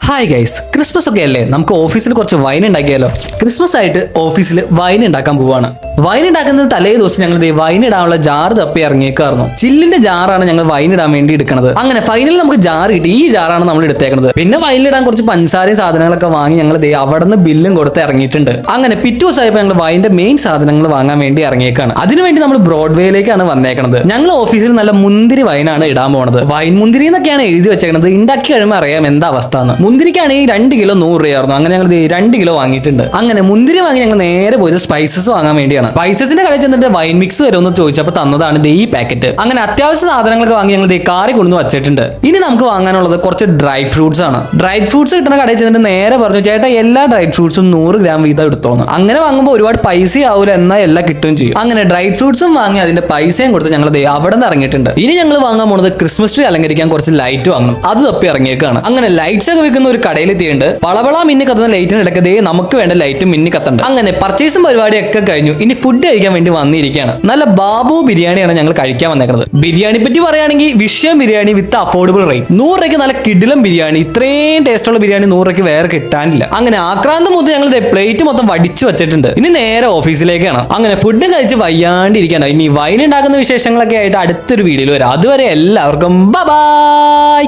Hi guys, Christmas ഒക്കെ അല്ലേ? നമുക്ക് ഓഫീസിൽ കുറച്ച് വൈൻ ഉണ്ടാക്കിയാലോ? ക്രിസ്മസ് ആയിട്ട് ഓഫീസിൽ വൈൻ ഉണ്ടാക്കാൻ പോവാണ്. വൈൻ ഉണ്ടാക്കുന്നത് തലേ ദിവസം ഞങ്ങൾ വൈൻ ഇടാനുള്ള ജാർ തപ്പി ഇറങ്ങിയേക്കായിരുന്നു. ചില്ലിന്റെ ജാറാണ് ഞങ്ങൾ വൈൻ ഇടാൻ വേണ്ടി എടുക്കുന്നത്. അങ്ങനെ ഫൈനലിൽ നമുക്ക് ജാർ കിട്ടി. ഈ ജാറാണ് നമ്മൾ എടുത്തേക്കുന്നത്. പിന്നെ വൈനിലിടാൻ കുറച്ച് പഞ്ചസാരയും സാധനങ്ങളൊക്കെ വാങ്ങി ഞങ്ങൾ അവിടെ നിന്ന് ബില്ലും കൊടുത്ത് ഇറങ്ങിയിട്ടുണ്ട്. അങ്ങനെ പിറ്റേ ദിവസമായപ്പോൾ ഞങ്ങൾ വൈൻ്റെ മെയിൻ സാധനങ്ങൾ വാങ്ങാൻ വേണ്ടി ഇറങ്ങിയേക്കാണ്. അതിനുവേണ്ടി നമ്മൾ ബ്രോഡ്വേയിലേക്കാണ് വന്നേക്കുന്നത്. ഞങ്ങൾ ഓഫീസിൽ നല്ല മുന്തിരി വൈനാണ് ഇടാൻ പോകുന്നത്. വൈൻ മുന്തിരി എന്നൊക്കെയാണ് എഴുതി വെച്ചേക്കുന്നത്. ഉണ്ടാക്കി കഴിയുമ്പോൾ അറിയാം എന്താ അവസ്ഥ എന്ന്. മുന്തിരിക്കാണെങ്കിൽ 2 കിലോ 100 രൂപയായിരുന്നു. അങ്ങനെ ഞങ്ങൾ 2 കിലോ വാങ്ങിയിട്ടുണ്ട്. അങ്ങനെ മുന്തിരി വാങ്ങി ഞങ്ങൾ നേരെ പോയത് സ്പൈസസ് വാങ്ങാൻ വേണ്ടിയാണ്. സ്പൈസസിന്റെ കടയിൽ ചെന്നിട്ട് വൈൻ മിക്സ് വരുമെന്ന് ചോദിച്ചപ്പോൾ തന്നതാണ് ഈ പാക്കറ്റ്. അങ്ങനെ അത്യാവശ്യ സാധനങ്ങളൊക്കെ വാങ്ങി ഞങ്ങൾ കാറി കൊണ്ടു വച്ചിട്ടുണ്ട്. ഇനി നമുക്ക് വാങ്ങാനുള്ളത് കുറച്ച് ഡ്രൈ ഫ്രൂട്ട്സ് ആണ്. ഡ്രൈ ഫ്രൂട്ട്സ് കിട്ടുന്ന കടയിൽ ചെന്നിട്ട് നേരെ പറഞ്ഞു, ചേട്ടാ എല്ലാ ഡ്രൈ ഫ്രൂട്ട്സും 100 ഗ്രാം വീതം എടുത്തോന്ന്. അങ്ങനെ വാങ്ങുമ്പോൾ ഒരുപാട് പൈസ ആവൂല, എന്നാൽ എല്ലാം കിട്ടുകയും ചെയ്യും. അങ്ങനെ ഡ്രൈ ഫ്രൂട്ട്സും വാങ്ങി അതിന്റെ പൈസയും കൊടുത്ത് ഞങ്ങൾ അവിടെ നിന്ന് ഇറങ്ങിയിട്ടുണ്ട്. ഇനി ഞങ്ങൾ വാങ്ങാൻ പോകുന്നത് ക്രിസ്മസ് ട്രീ അലങ്കരിക്കാൻ കുറച്ച് ലൈറ്റ് വാങ്ങും. അത് തപ്പി ഇറങ്ങിയേക്കാണ്. അങ്ങനെ ലൈറ്റ്സ് ഒക്കെ വിൽക്കുന്ന ഒരു കടയിൽ എത്തിയിട്ടുണ്ട്. പളവള മിന്നി കത്തുന്ന ലൈറ്റിന് ഇടയ്ക്ക് നമുക്ക് വേണ്ട ലൈറ്റ് മിന്നി കത്തണ്ട്. അങ്ങനെ പർച്ചേസും പരിപാടിയൊക്കെ കഴിഞ്ഞു. ഇനി ഫുഡ് കഴിക്കാൻ വേണ്ടി വന്നിരിക്കുകയാണ്. നല്ല ബാബു ബിരിയാണിയാണ് ഞങ്ങൾ കഴിക്കാൻ വന്നേക്കുന്നത്. ബിരിയാണി പറ്റി പറയുകയാണെങ്കിൽ വിഷയം ബിരിയാണി വിത്ത് അഫോർഡബിൾ റേറ്റ്. 100 രൂപയ്ക്ക് നല്ല കിടിലം ബിരിയാണി. ഇത്രയും ടേസ്റ്റുള്ള ബിരിയാണി 100 രൂപയ്ക്ക് വേറെ കിട്ടാനില്ല. അങ്ങനെ ആക്രാന്തം മൊത്തം ഞങ്ങൾ പ്ലേറ്റ് മൊത്തം വടിച്ചു വെച്ചിട്ടുണ്ട്. ഇനി നേരെ ഓഫീസിലേക്കാണ്. അങ്ങനെ ഫുഡ് കഴിച്ച് വയ്യാണ്ടിരിക്കാണ്. ഇനി വൈൻ ഉണ്ടാക്കുന്ന വിശേഷങ്ങളൊക്കെ ആയിട്ട് അടുത്തൊരു വീഡിയോയിൽ വരാം. അതുവരെ എല്ലാവർക്കും ബൈ.